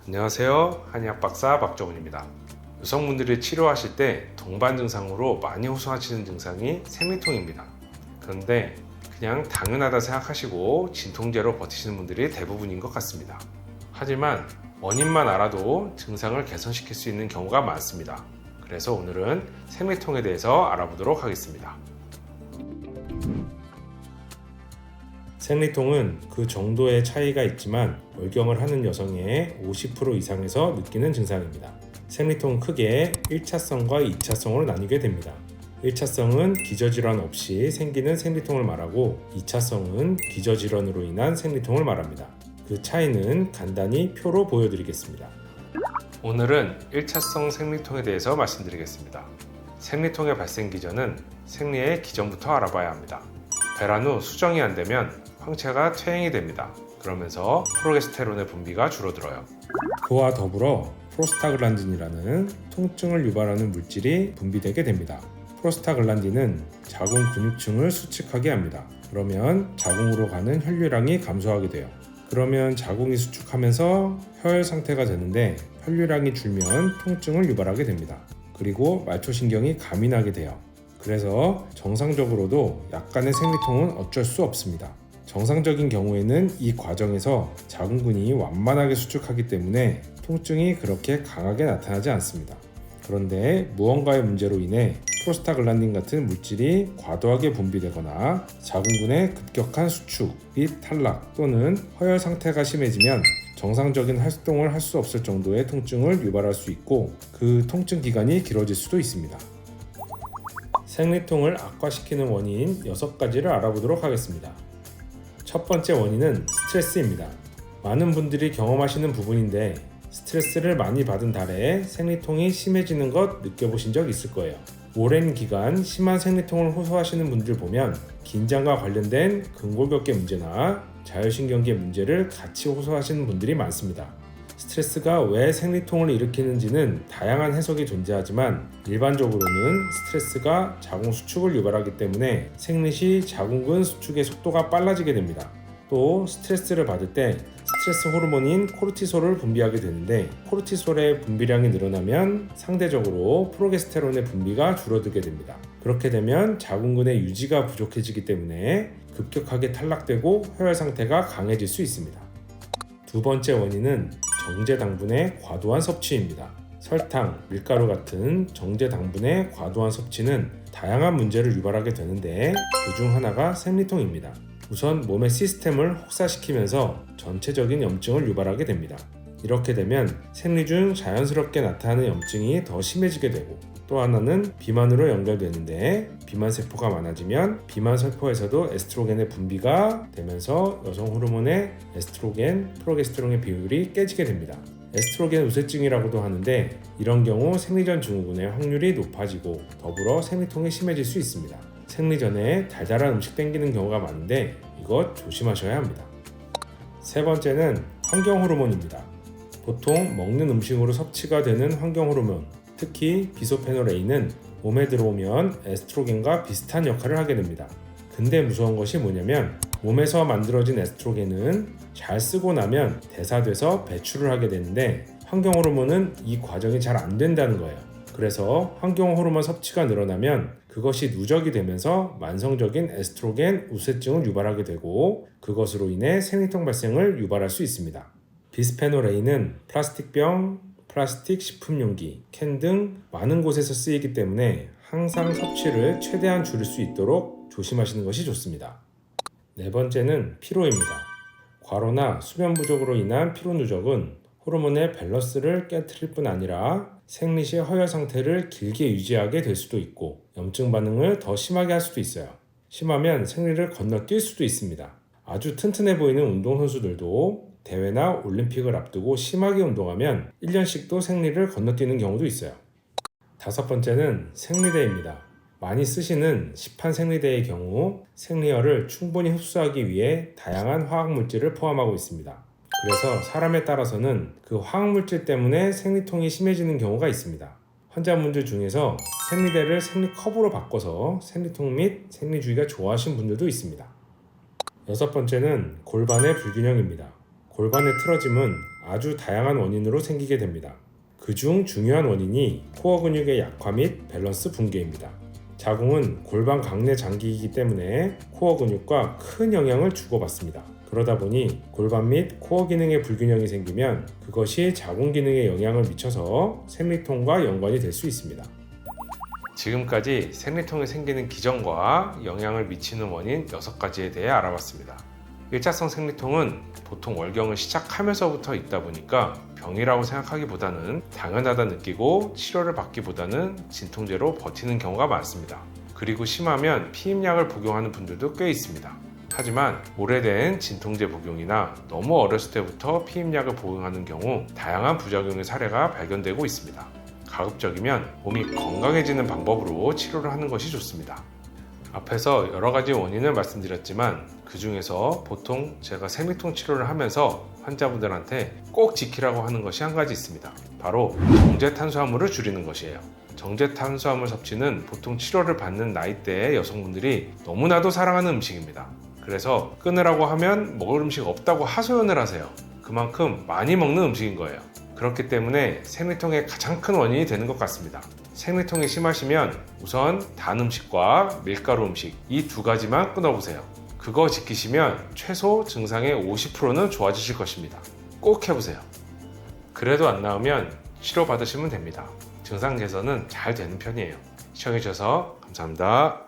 안녕하세요. 한의학 박사 박정훈입니다. 여성분들이 치료하실 때 동반 증상으로 많이 호소하시는 증상이 생리통입니다. 그런데 그냥 당연하다 생각하시고 진통제로 버티시는 분들이 대부분인 것 같습니다. 하지만 원인만 알아도 증상을 개선시킬 수 있는 경우가 많습니다. 그래서 오늘은 생리통에 대해서 알아보도록 하겠습니다. 생리통은 그 정도의 차이가 있지만 월경을 하는 여성의 50% 이상에서 느끼는 증상입니다. 생리통은 크게 1차성과 2차성으로 나뉘게 됩니다. 1차성은 기저질환 없이 생기는 생리통을 말하고 2차성은 기저질환으로 인한 생리통을 말합니다. 그 차이는 간단히 표로 보여드리겠습니다. 오늘은 1차성 생리통에 대해서 말씀드리겠습니다. 생리통의 발생 기전은 생리의 기전부터 알아봐야 합니다. 배란 후 수정이 안 되면 황체가 퇴행이 됩니다. 그러면서 프로게스테론의 분비가 줄어들어요. 그와 더불어 프로스타글란딘이라는 통증을 유발하는 물질이 분비되게 됩니다. 프로스타글란딘은 자궁 근육층을 수축하게 합니다. 그러면 자궁으로 가는 혈류량이 감소하게 돼요. 그러면 자궁이 수축하면서 혈 상태가 되는데 혈류량이 줄면 통증을 유발하게 됩니다. 그리고 말초신경이 가민하게 돼요. 그래서 정상적으로도 약간의 생리통은 어쩔 수 없습니다. 정상적인 경우에는 이 과정에서 자궁근이 완만하게 수축하기 때문에 통증이 그렇게 강하게 나타나지 않습니다. 그런데 무언가의 문제로 인해 프로스타글란딘 같은 물질이 과도하게 분비되거나 자궁근의 급격한 수축 및 탈락 또는 허열 상태가 심해지면 정상적인 활동을 할 수 없을 정도의 통증을 유발할 수 있고 그 통증 기간이 길어질 수도 있습니다. 생리통을 악화시키는 원인 6가지를 알아보도록 하겠습니다. 첫 번째 원인은 스트레스입니다. 많은 분들이 경험하시는 부분인데 스트레스를 많이 받은 달에 생리통이 심해지는 것 느껴보신 적 있을 거예요. 오랜 기간 심한 생리통을 호소하시는 분들 보면 긴장과 관련된 근골격계 문제나 자율신경계 문제를 같이 호소하시는 분들이 많습니다. 스트레스가 왜 생리통을 일으키는지는 다양한 해석이 존재하지만 일반적으로는 스트레스가 자궁 수축을 유발하기 때문에 생리 시 자궁근 수축의 속도가 빨라지게 됩니다. 또 스트레스를 받을 때 스트레스 호르몬인 코르티솔을 분비하게 되는데 코르티솔의 분비량이 늘어나면 상대적으로 프로게스테론의 분비가 줄어들게 됩니다. 그렇게 되면 자궁근의 유지가 부족해지기 때문에 급격하게 탈락되고 혈액 상태가 강해질 수 있습니다. 두 번째 원인은 정제 당분의 과도한 섭취입니다. 설탕, 밀가루 같은 정제 당분의 과도한 섭취는 다양한 문제를 유발하게 되는데 그중 하나가 생리통입니다. 우선 몸의 시스템을 혹사시키면서 전체적인 염증을 유발하게 됩니다. 이렇게 되면 생리 중 자연스럽게 나타나는 염증이 더 심해지게 되고 또 하나는 비만으로 연결되는데 비만세포가 많아지면 비만세포에서도 에스트로겐의 분비가 되면서 여성 호르몬의 에스트로겐, 프로게스테론의 비율이 깨지게 됩니다. 에스트로겐 우세증이라고도 하는데 이런 경우 생리전 증후군의 확률이 높아지고 더불어 생리통이 심해질 수 있습니다. 생리 전에 달달한 음식 땡기는 경우가 많은데 이것 조심하셔야 합니다. 세 번째는 환경 호르몬입니다. 보통 먹는 음식으로 섭취가 되는 환경 호르몬, 특히 비소페놀 A는 몸에 들어오면 에스트로겐과 비슷한 역할을 하게 됩니다. 근데 무서운 것이 뭐냐면 몸에서 만들어진 에스트로겐은 잘 쓰고 나면 대사돼서 배출을 하게 되는데 환경 호르몬은 이 과정이 잘 안 된다는 거예요. 그래서 환경 호르몬 섭취가 늘어나면 그것이 누적이 되면서 만성적인 에스트로겐 우세증을 유발하게 되고 그것으로 인해 생리통 발생을 유발할 수 있습니다. 비스페놀 A는 플라스틱병, 플라스틱 식품용기, 캔 등 많은 곳에서 쓰이기 때문에 항상 섭취를 최대한 줄일 수 있도록 조심하시는 것이 좋습니다. 네 번째는 피로입니다. 과로나 수면 부족으로 인한 피로 누적은 호르몬의 밸런스를 깨트릴 뿐 아니라 생리 시 허열 상태를 길게 유지하게 될 수도 있고 염증 반응을 더 심하게 할 수도 있어요. 심하면 생리를 건너뛸 수도 있습니다. 아주 튼튼해 보이는 운동선수들도 대회나 올림픽을 앞두고 심하게 운동하면 1년씩도 생리를 건너뛰는 경우도 있어요. 다섯 번째는 생리대입니다. 많이 쓰시는 시판 생리대의 경우 생리혈을 충분히 흡수하기 위해 다양한 화학물질을 포함하고 있습니다. 그래서 사람에 따라서는 그 화학물질 때문에 생리통이 심해지는 경우가 있습니다. 환자분들 중에서 생리대를 생리컵으로 바꿔서 생리통 및 생리주기가 좋아하신 분들도 있습니다. 여섯 번째는 골반의 불균형입니다. 골반의 틀어짐은 아주 다양한 원인으로 생기게 됩니다. 그중 중요한 원인이 코어 근육의 약화 및 밸런스 붕괴입니다. 자궁은 골반 강내 장기이기 때문에 코어 근육과 큰 영향을 주고받습니다. 그러다 보니 골반 및 코어 기능에 불균형이 생기면 그것이 자궁 기능에 영향을 미쳐서 생리통과 연관이 될 수 있습니다. 지금까지 생리통이 생기는 기전과 영향을 미치는 원인 6가지에 대해 알아봤습니다. 1차성 생리통은 보통 월경을 시작하면서부터 있다 보니까 병이라고 생각하기보다는 당연하다 느끼고 치료를 받기보다는 진통제로 버티는 경우가 많습니다. 그리고 심하면 피임약을 복용하는 분들도 꽤 있습니다. 하지만 오래된 진통제 복용이나 너무 어렸을 때부터 피임약을 복용하는 경우 다양한 부작용의 사례가 발견되고 있습니다. 가급적이면 몸이 건강해지는 방법으로 치료를 하는 것이 좋습니다. 앞에서 여러 가지 원인을 말씀드렸지만 그 중에서 보통 제가 생리통 치료를 하면서 환자분들한테 꼭 지키라고 하는 것이 한 가지 있습니다. 바로 정제 탄수화물을 줄이는 것이에요. 정제 탄수화물 섭취는 보통 치료를 받는 나이대의 여성분들이 너무나도 사랑하는 음식입니다. 그래서 끊으라고 하면 먹을 음식 없다고 하소연을 하세요. 그만큼 많이 먹는 음식인 거예요. 그렇기 때문에 생리통의 가장 큰 원인이 되는 것 같습니다. 생리통이 심하시면 우선 단 음식과 밀가루 음식 이 2가지만 끊어보세요. 그거 지키시면 최소 증상의 50%는 좋아지실 것입니다. 꼭 해보세요. 그래도 안 나으면 치료 받으시면 됩니다. 증상 개선은 잘 되는 편이에요. 시청해주셔서 감사합니다.